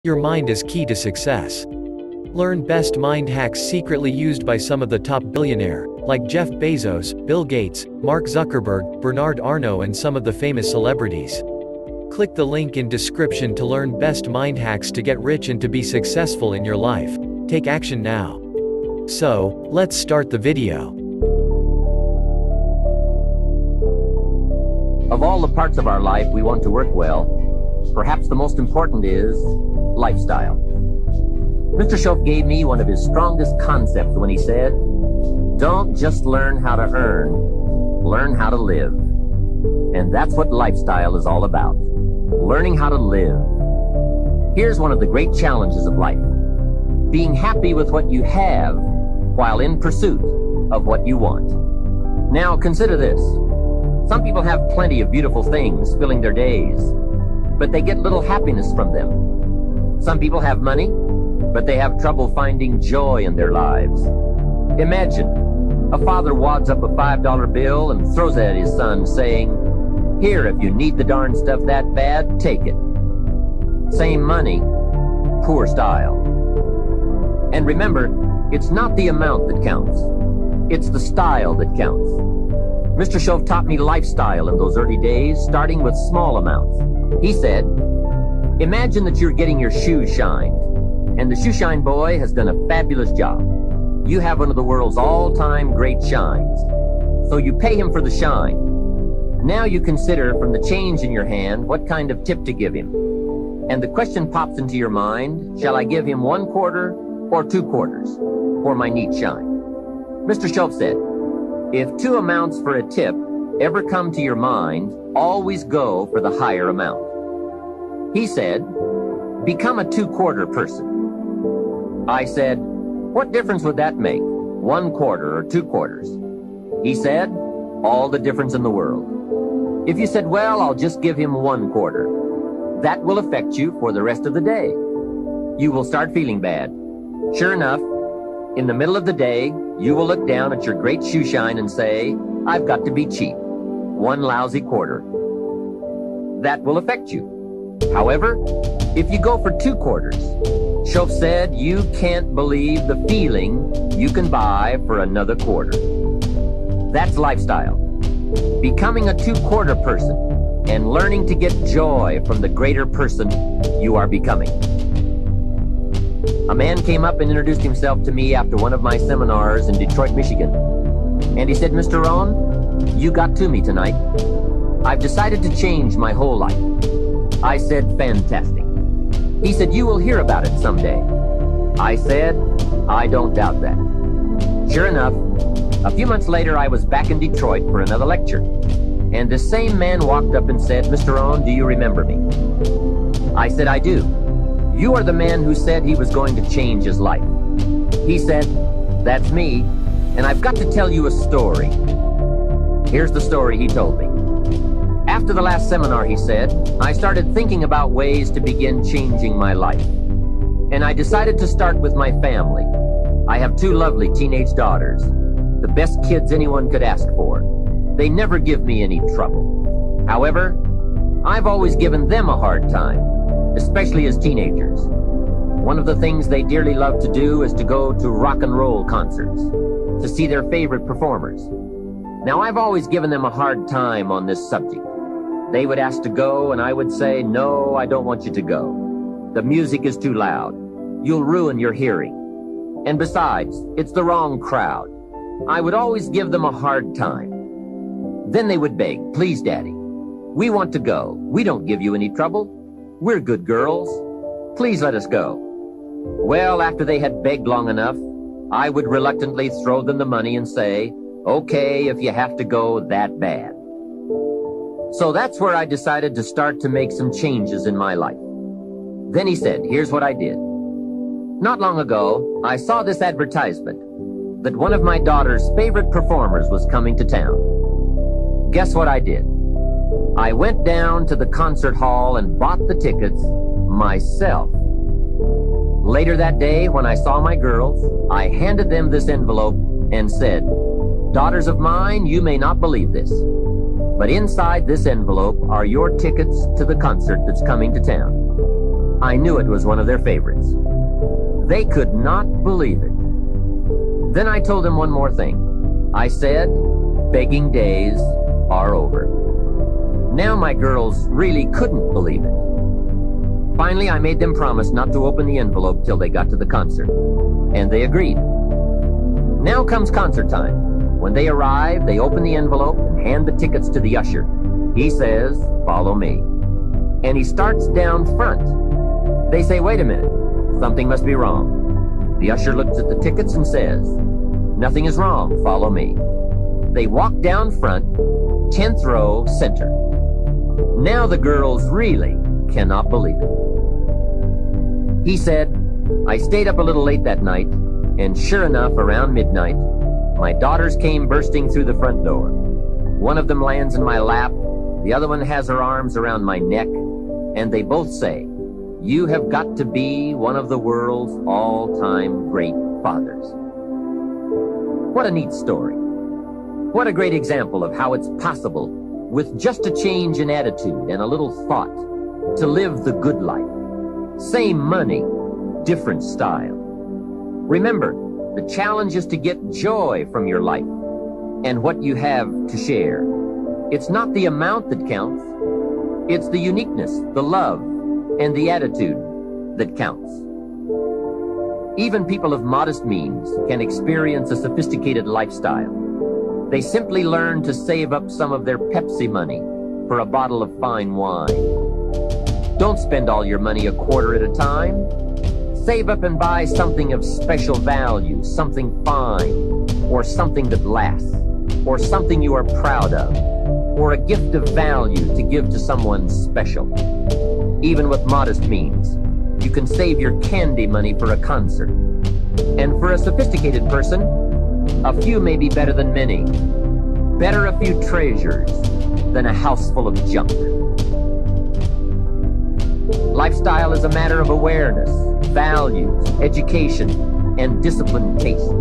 Your mind is key to success. Learn best mind hacks secretly used by some of the top billionaires, like Jeff Bezos, Bill Gates, Mark Zuckerberg, Bernard Arnault, and some of the famous celebrities. Click the link in description to learn best mind hacks to get rich and to be successful in your life. Take action now. So, let's start the video. Of all the parts of our life we want to work well, perhaps the most important is lifestyle. Mr. Shoaff gave me one of his strongest concepts when he said, "Don't just learn how to earn, learn how to live." And that's what lifestyle is all about, learning how to live. Here's one of the great challenges of life: being happy with what you have while in pursuit of what you want. Now consider this. Some people have plenty of beautiful things filling their days, but they get little happiness from them. Some people have money, but they have trouble finding joy in their lives. Imagine a father wads up a $5 bill and throws it at his son, saying, "Here, if you need the darn stuff that bad, take it." Same money, poor style. And remember, it's not the amount that counts. It's the style that counts. Mr. Shoaff taught me lifestyle in those early days, starting with small amounts. He said, imagine that you're getting your shoes shined, and the shoe shine boy has done a fabulous job. You have one of the world's all-time great shines, so you pay him for the shine. Now you consider from the change in your hand what kind of tip to give him. And the question pops into your mind, shall I give him 1 quarter or 2 quarters for my neat shine? Mr. Shoaff said, if 2 amounts for a tip ever come to your mind, always go for the higher amount. He said, become a 2-quarter person. I said, what difference would that make, 1 quarter or 2 quarters? He said, all the difference in the world. If you said, well, I'll just give him 1 quarter, that will affect you for the rest of the day. You will start feeling bad. Sure enough, in the middle of the day, you will look down at your great shoe shine and say, I've got to be cheap. 1 lousy quarter. That will affect you. However, if you go for 2 quarters, Shoaff said you can't believe the feeling you can buy for another quarter. That's lifestyle. Becoming a 2-quarter person and learning to get joy from the greater person you are becoming. A man came up and introduced himself to me after one of my seminars in Detroit, Michigan. And he said, Mr. Rohn, you got to me tonight. I've decided to change my whole life. I said, fantastic. He said, you will hear about it someday. I said, I don't doubt that. Sure enough, a few months later, I was back in Detroit for another lecture. And the same man walked up and said, Mr. Rohn, do you remember me? I said, I do. You are the man who said he was going to change his life. He said, that's me, and I've got to tell you a story. Here's the story he told me. After the last seminar, he said, I started thinking about ways to begin changing my life. And I decided to start with my family. I have 2 lovely teenage daughters, the best kids anyone could ask for. They never give me any trouble. However, I've always given them a hard time, especially as teenagers. One of the things they dearly love to do is to go to rock and roll concerts, to see their favorite performers. Now, I've always given them a hard time on this subject. They would ask to go, and I would say, no, I don't want you to go. The music is too loud. You'll ruin your hearing. And besides, it's the wrong crowd. I would always give them a hard time. Then they would beg, please, Daddy, we want to go. We don't give you any trouble. We're good girls. Please let us go. Well, after they had begged long enough, I would reluctantly throw them the money and say, okay, if you have to go that bad. So that's where I decided to start to make some changes in my life. Then he said, here's what I did. Not long ago, I saw this advertisement that one of my daughter's favorite performers was coming to town. Guess what I did? I went down to the concert hall and bought the tickets myself. Later that day, when I saw my girls, I handed them this envelope and said, daughters of mine, you may not believe this, but inside this envelope are your tickets to the concert that's coming to town. I knew it was one of their favorites. They could not believe it. Then I told them one more thing. I said, begging days are over. Now my girls really couldn't believe it. Finally, I made them promise not to open the envelope till they got to the concert. And they agreed. Now comes concert time. When they arrive, they open the envelope and hand the tickets to the usher. He says, follow me. And he starts down front. They say, wait a minute, something must be wrong. The usher looks at the tickets and says, nothing is wrong, follow me. They walk down front, 10th row, center. Now the girls really cannot believe it. He said, I stayed up a little late that night, and sure enough, around midnight, my daughters came bursting through the front door. One of them lands in my lap, the other one has her arms around my neck, and they both say, you have got to be one of the world's all-time great fathers. What a neat story. What a great example of how it's possible, with just a change in attitude and a little thought, to live the good life. Same money, different style. Remember, the challenge is to get joy from your life and what you have to share. It's not the amount that counts. It's the uniqueness, the love, and the attitude that counts. Even people of modest means can experience a sophisticated lifestyle. They simply learn to save up some of their Pepsi money for a bottle of fine wine. Don't spend all your money a quarter at a time. Save up and buy something of special value, something fine, or something that lasts, or something you are proud of, or a gift of value to give to someone special. Even with modest means, you can save your candy money for a concert. And for a sophisticated person, a few may be better than many. Better a few treasures than a house full of junk. Lifestyle is a matter of awareness, values, education, and disciplined taste.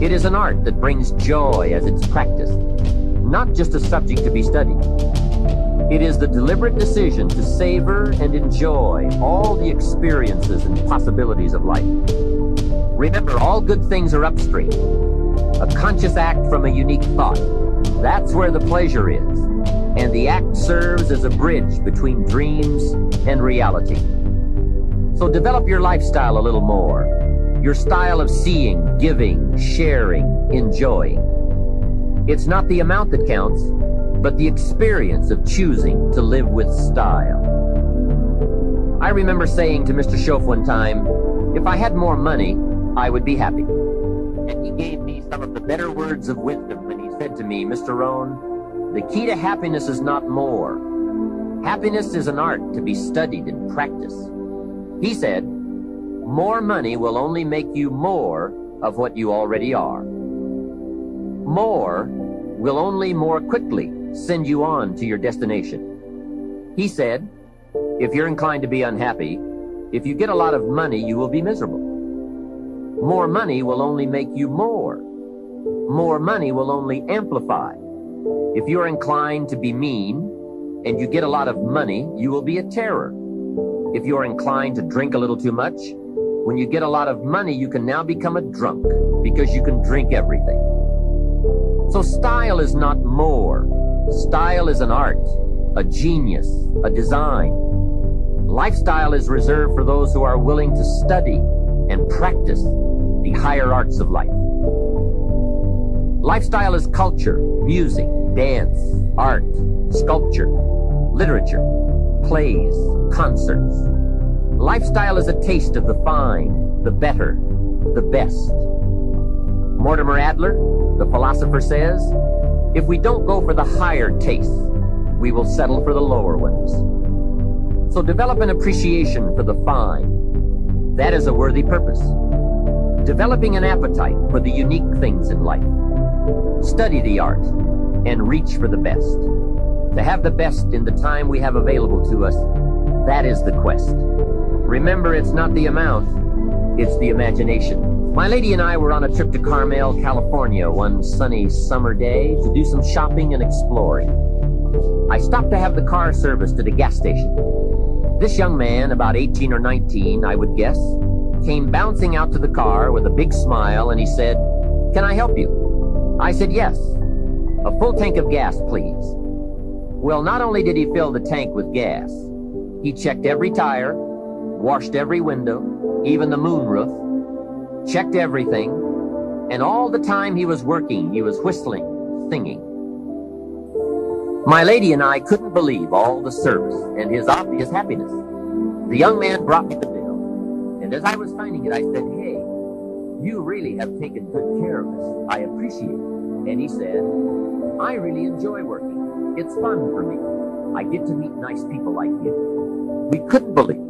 It is an art that brings joy as it's practiced, not just a subject to be studied. It is the deliberate decision to savor and enjoy all the experiences and possibilities of life. Remember, all good things are upstream. A conscious act from a unique thought. That's where the pleasure is. And the act serves as a bridge between dreams and reality. So develop your lifestyle a little more. Your style of seeing, giving, sharing, enjoying. It's not the amount that counts, but the experience of choosing to live with style. I remember saying to Mr. Shoaff one time, if I had more money, I would be happy. And he gave me some of the better words of wisdom when he said to me, Mr. Rohn, the key to happiness is not more. Happiness is an art to be studied and practiced. He said, more money will only make you more of what you already are. More will only more quickly send you on to your destination. He said, if you're inclined to be unhappy, if you get a lot of money, you will be miserable. More money will only make you more. More money will only amplify. If you're inclined to be mean, and you get a lot of money, you will be a terror. If you're inclined to drink a little too much, when you get a lot of money, you can now become a drunk because you can drink everything. So style is not more. Style is an art, a genius, a design. Lifestyle is reserved for those who are willing to study and practice the higher arts of life. Lifestyle is culture, music, dance, art, sculpture, literature, plays, concerts. Lifestyle is a taste of the fine, the better, the best. Mortimer Adler, the philosopher, says, if we don't go for the higher tastes, we will settle for the lower ones. So develop an appreciation for the fine. That is a worthy purpose. Developing an appetite for the unique things in life. Study the art and reach for the best. To have the best in the time we have available to us, that is the quest. Remember, it's not the amount, it's the imagination. My lady and I were on a trip to Carmel, California one sunny summer day to do some shopping and exploring. I stopped to have the car serviced at a gas station. This young man, about 18 or 19, I would guess, came bouncing out to the car with a big smile, and he said, "Can I help you?" I said, "Yes. A full tank of gas, please." Well, not only did he fill the tank with gas, he checked every tire, washed every window, even the moonroof, checked everything, and all the time he was working, he was whistling, singing. My lady and I couldn't believe all the service and his obvious happiness. The young man brought me the bill, and as I was signing it, I said, "Hey, you really have taken good care of us. I appreciate it." And he said, "I really enjoy working. It's fun for me. I get to meet nice people like you." We couldn't believe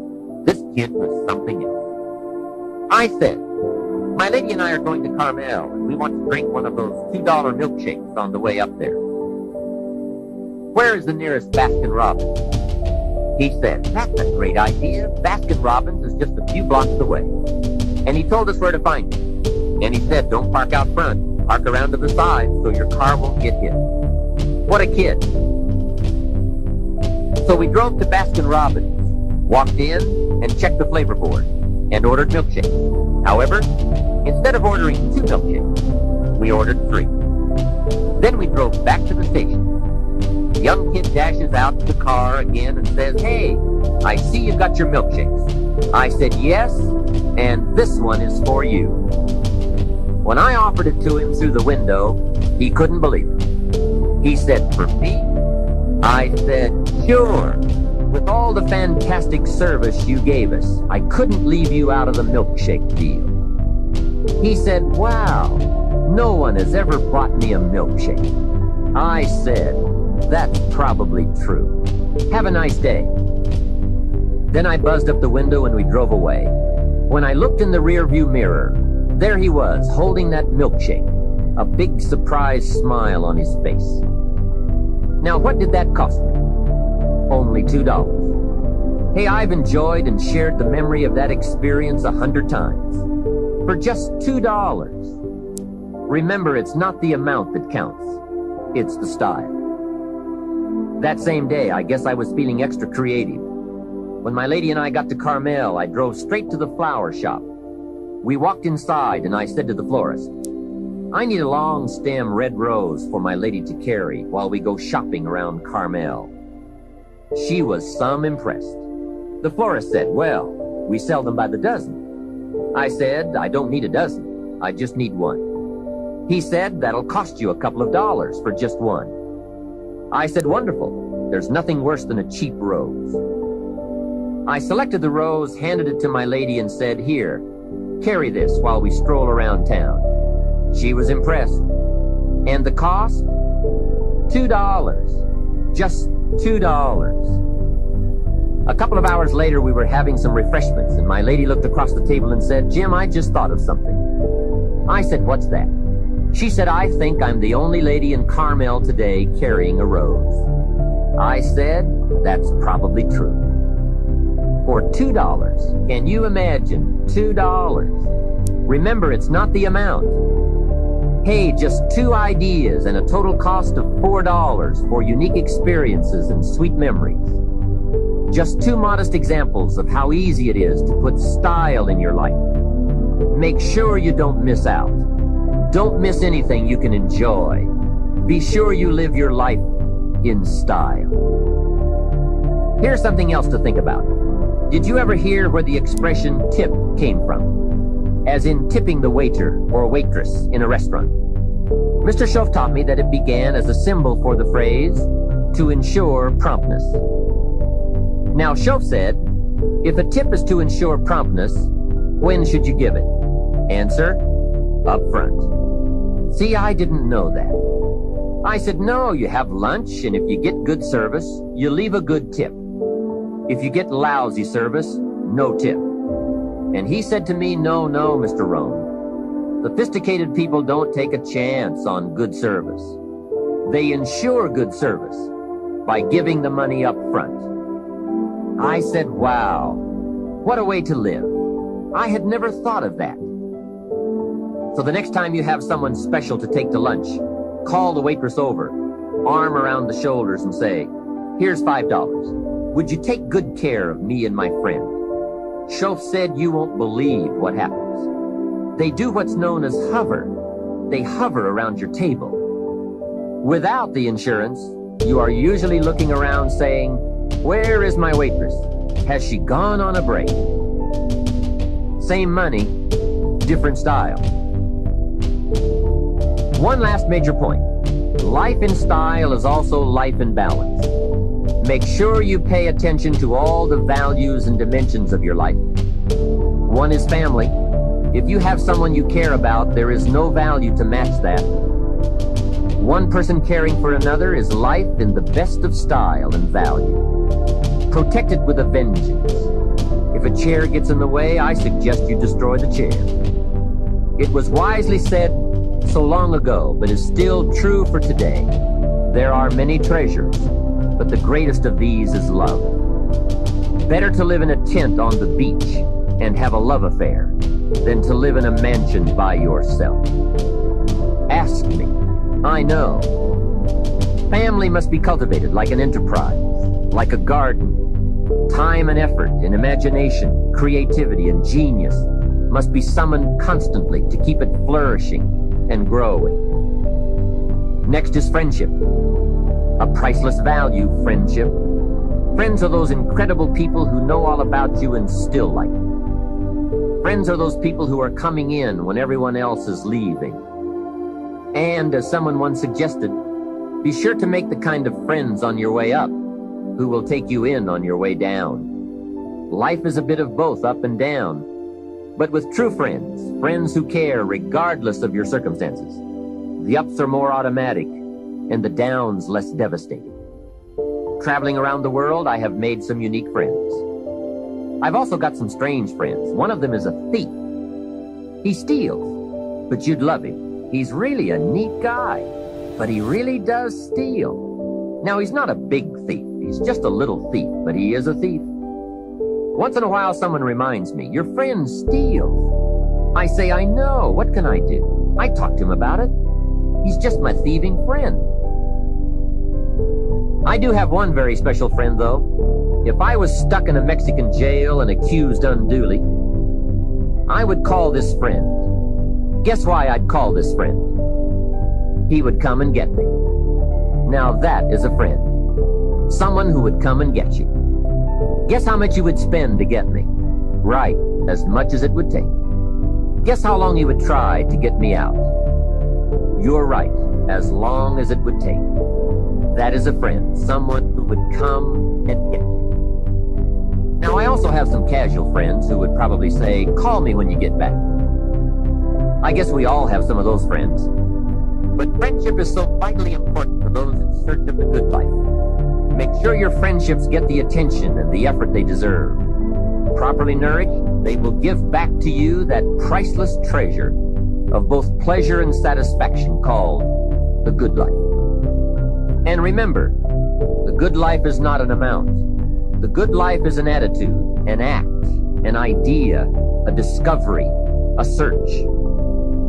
this kid was something else. I said, "My lady and I are going to Carmel, and we want to drink one of those $2 milkshakes on the way up there. Where is the nearest Baskin-Robbins?" He said, "That's a great idea. Baskin-Robbins is just a few blocks away." And he told us where to find it. And he said, "Don't park out front. Park around to the side so your car won't get hit." What a kid. So we drove to Baskin-Robbins, walked in, and checked the flavor board, and ordered milkshakes. However, instead of ordering 2 milkshakes, we ordered 3. Then we drove back to the station. The young kid dashes out to the car again and says, "Hey, I see you've got your milkshakes." I said, "Yes, and this one is for you." When I offered it to him through the window, he couldn't believe it. He said, "For me?" I said, "Sure. With all the fantastic service you gave us, I couldn't leave you out of the milkshake deal." He said, "Wow, no one has ever bought me a milkshake." I said, "That's probably true. Have a nice day." Then I buzzed up the window and we drove away. When I looked in the rearview mirror, there he was, holding that milkshake, a big surprised smile on his face. Now, what did that cost me? Only $2. Hey, I've enjoyed and shared the memory of that experience 100 times. For just $2. Remember, it's not the amount that counts. It's the style. That same day, I guess I was feeling extra creative. When my lady and I got to Carmel, I drove straight to the flower shop. We walked inside, and I said to the florist, "I need a long stem red rose for my lady to carry while we go shopping around Carmel." She was some impressed. The florist said, "Well, we sell them by the dozen." I said, "I don't need a dozen. I just need one." He said, "That'll cost you a couple of dollars for just one." I said, "Wonderful. There's nothing worse than a cheap rose." I selected the rose, handed it to my lady, and said, "Here, carry this while we stroll around town." She was impressed. And the cost? $2. Just $2. A couple of hours later, we were having some refreshments, and my lady looked across the table and said, "Jim, I just thought of something." I said, "What's that?" She said, "I think I'm the only lady in Carmel today carrying a rose." I said, "That's probably true." For $2, can you imagine? $2. Remember, it's not the amount. Hey, just 2 ideas and a total cost of $4 for unique experiences and sweet memories. Just 2 modest examples of how easy it is to put style in your life. Make sure you don't miss out. Don't miss anything you can enjoy. Be sure you live your life in style. Here's something else to think about. Did you ever hear where the expression tip came from? As in tipping the waiter or waitress in a restaurant. Mr. Schoaf taught me that it began as a symbol for the phrase, "to ensure promptness." Now, Schoaf said, if a tip is to ensure promptness, when should you give it? Answer, up front. See, I didn't know that. I said, no, you have lunch, and if you get good service, you leave a good tip. If you get lousy service, no tip. And he said to me, no, Mr. Rohn. Sophisticated people don't take a chance on good service. They ensure good service by giving the money up front. I said, wow, what a way to live. I had never thought of that. So the next time you have someone special to take to lunch, call the waitress over, arm around the shoulders and say, here's $5. Would you take good care of me and my friend? Shoaff said you won't believe what happens. They do what's known as hover. They hover around your table. Without the insurance, you are usually looking around saying, "Where is my waitress? Has she gone on a break?" Same money, different style. One last major point. Life in style is also life in balance. Make sure you pay attention to all the values and dimensions of your life. One is family. If you have someone you care about, there is no value to match that. One person caring for another is life in the best of style and value. Protect it with a vengeance. If a chair gets in the way, I suggest you destroy the chair. It was wisely said so long ago, but is still true for today. There are many treasures, but the greatest of these is love. Better to live in a tent on the beach and have a love affair than to live in a mansion by yourself. Ask me. I know. Family must be cultivated like an enterprise, like a garden. Time and effort and imagination, creativity and genius must be summoned constantly to keep it flourishing and growing. Next is friendship. A priceless value, friendship. Friends are those incredible people who know all about you and still like you. Friends are those people who are coming in when everyone else is leaving. And as someone once suggested, be sure to make the kind of friends on your way up who will take you in on your way down. Life is a bit of both up and down. But with true friends, friends who care regardless of your circumstances, the ups are more automatic and the downs less devastating. Traveling around the world, I have made some unique friends. I've also got some strange friends. One of them is a thief. He steals, but you'd love him. He's really a neat guy, but he really does steal. Now, he's not a big thief. He's just a little thief, but he is a thief. Once in a while, someone reminds me, "Your friend steals." I say, "I know. What can I do?" I talk to him about it. He's just my thieving friend. I do have one very special friend, though. If I was stuck in a Mexican jail and accused unduly, I would call this friend. Guess why I'd call this friend? He would come and get me. Now that is a friend. Someone who would come and get you. Guess how much you would spend to get me? Right, as much as it would take. Guess how long you would try to get me out? You're right, as long as it would take. That is a friend, someone who would come and get you. Now, I also have some casual friends who would probably say, "Call me when you get back." I guess we all have some of those friends. But friendship is so vitally important for those in search of the good life. Make sure your friendships get the attention and the effort they deserve. Properly nourished, they will give back to you that priceless treasure of both pleasure and satisfaction called the good life. And remember, the good life is not an amount. The good life is an attitude, an act, an idea, a discovery, a search.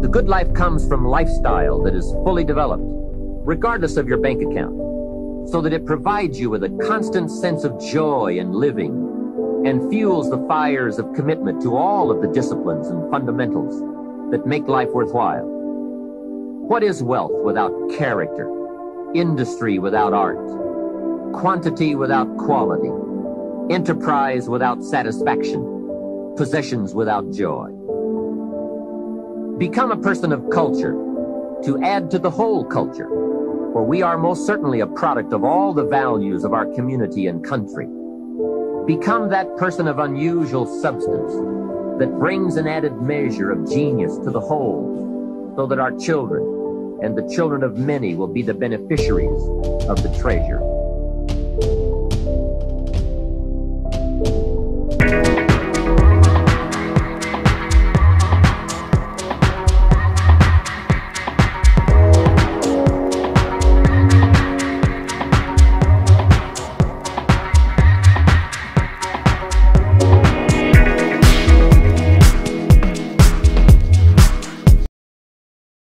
The good life comes from lifestyle that is fully developed, regardless of your bank account, so that it provides you with a constant sense of joy in living and fuels the fires of commitment to all of the disciplines and fundamentals that make life worthwhile. What is wealth without character? Industry without art? Quantity without quality? Enterprise without satisfaction? Possessions without joy? Become a person of culture to add to the whole culture, for we are most certainly a product of all the values of our community and country. Become that person of unusual substance that brings an added measure of genius to the whole, so that our children and the children of many will be the beneficiaries of the treasure.